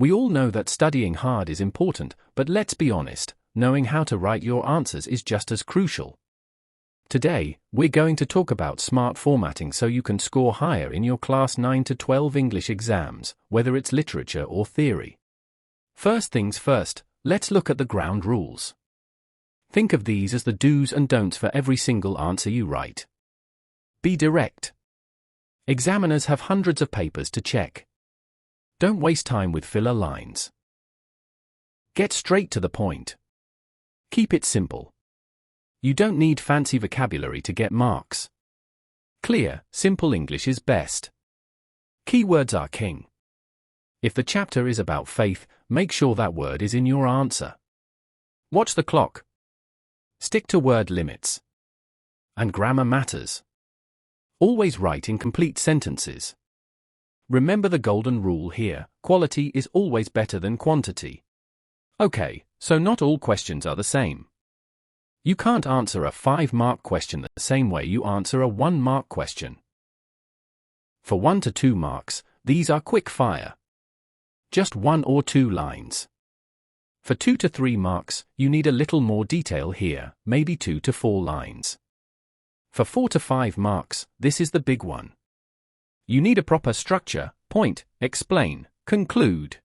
We all know that studying hard is important, but let's be honest, knowing how to write your answers is just as crucial. Today, we're going to talk about smart formatting so you can score higher in your Class 9 to 12 English exams, whether it's literature or theory. First things first, let's look at the ground rules. Think of these as the do's and don'ts for every single answer you write. Be direct. Examiners have hundreds of papers to check. Don't waste time with filler lines. Get straight to the point. Keep it simple. You don't need fancy vocabulary to get marks. Clear, simple English is best. Keywords are king. If the chapter is about faith, make sure that word is in your answer. Watch the clock. Stick to word limits. And grammar matters. Always write in complete sentences. Remember the golden rule here: quality is always better than quantity. Okay, so not all questions are the same. You can't answer a 5-mark question the same way you answer a 1-mark question. For 1 to 2 marks, these are quick fire. Just 1 or 2 lines. For 2 to 3 marks, you need a little more detail here, maybe 2 to 4 lines. For 4 to 5 marks, this is the big one. You need a proper structure: point, explain, conclude.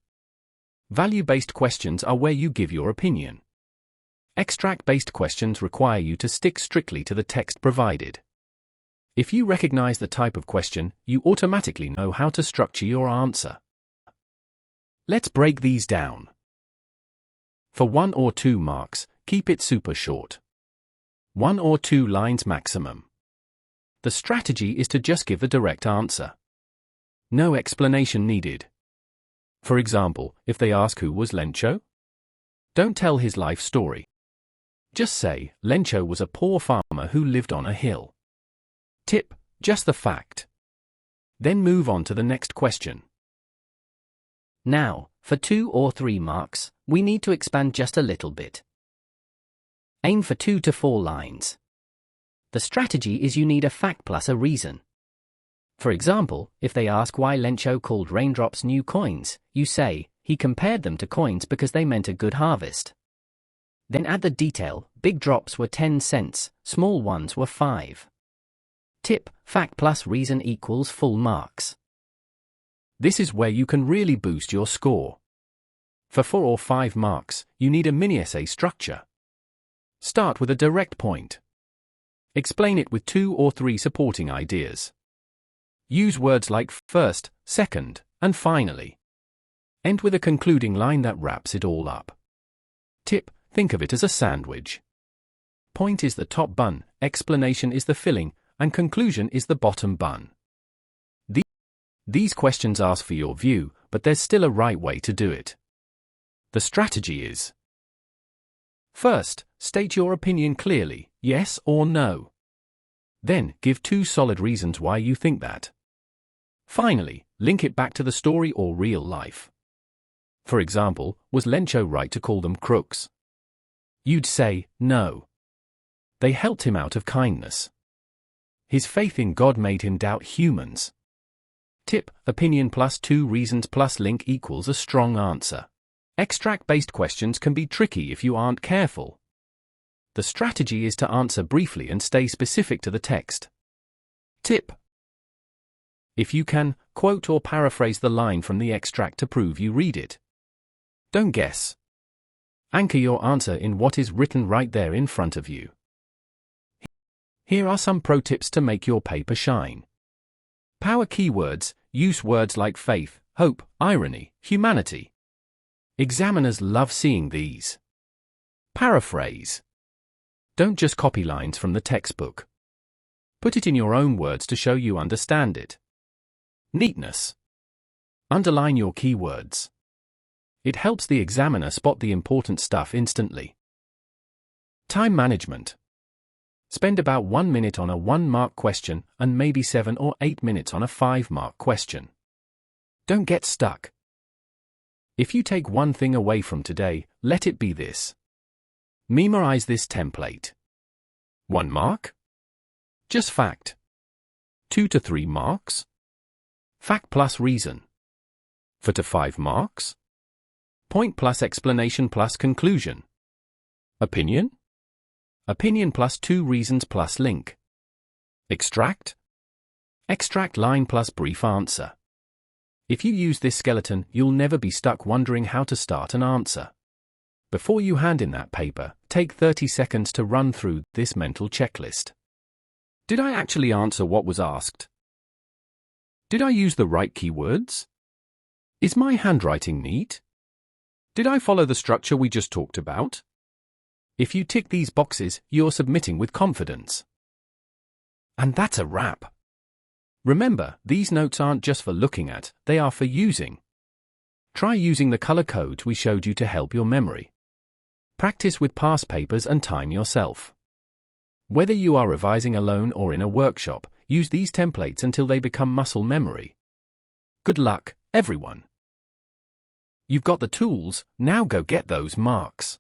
Value-based questions are where you give your opinion. Extract-based questions require you to stick strictly to the text provided. If you recognize the type of question, you automatically know how to structure your answer. Let's break these down. For 1 or 2 marks, keep it super short. 1 or 2 lines maximum. The strategy is to just give a direct answer. No explanation needed. For example, if they ask who was Lencho, don't tell his life story. Just say, Lencho was a poor farmer who lived on a hill. Tip: just the fact. Then move on to the next question. Now, for 2 or 3 marks, we need to expand just a little bit. Aim for 2 to 4 lines. The strategy is you need a fact plus a reason. For example, if they ask why Lencho called raindrops new coins, you say, he compared them to coins because they meant a good harvest. Then add the detail: big drops were 10 cents, small ones were 5. Tip: fact plus reason equals full marks. This is where you can really boost your score. For 4 or 5 marks, you need a mini-essay structure. Start with a direct point. Explain it with 2 or 3 supporting ideas. Use words like first, second, and finally. End with a concluding line that wraps it all up. Tip: think of it as a sandwich. Point is the top bun, explanation is the filling, and conclusion is the bottom bun. These questions ask for your view, but there's still a right way to do it. The strategy is: first, state your opinion clearly, yes or no. Then, give 2 solid reasons why you think that. Finally, link it back to the story or real life. For example, was Lencho right to call them crooks? You'd say, no. They helped him out of kindness. His faith in God made him doubt humans. Tip: opinion plus 2 reasons plus link equals a strong answer. Extract-based questions can be tricky if you aren't careful. The strategy is to answer briefly and stay specific to the text. Tip: if you can, quote or paraphrase the line from the extract to prove you read it. Don't guess. Anchor your answer in what is written right there in front of you. Here are some pro tips to make your paper shine. Power keywords: use words like faith, hope, irony, humanity. Examiners love seeing these. Paraphrase: don't just copy lines from the textbook. Put it in your own words to show you understand it. Neatness: underline your keywords. It helps the examiner spot the important stuff instantly. Time management: spend about 1 minute on a 1-mark question and maybe 7 or 8 minutes on a 5-mark question. Don't get stuck. If you take one thing away from today, let it be this. Memorize this template. 1 mark? Just fact. 2 to 3 marks? Fact plus reason. 4 to 5 marks? Point plus explanation plus conclusion. Opinion? Opinion plus 2 reasons plus link. Extract? Extract line plus brief answer. If you use this skeleton, you'll never be stuck wondering how to start an answer. Before you hand in that paper, take 30 seconds to run through this mental checklist. Did I actually answer what was asked? Did I use the right keywords? Is my handwriting neat? Did I follow the structure we just talked about? If you tick these boxes, you're submitting with confidence. And that's a wrap. Remember, these notes aren't just for looking at, they are for using. Try using the color codes we showed you to help your memory. Practice with past papers and time yourself. Whether you are revising alone or in a workshop, use these templates until they become muscle memory. Good luck, everyone. You've got the tools, now go get those marks.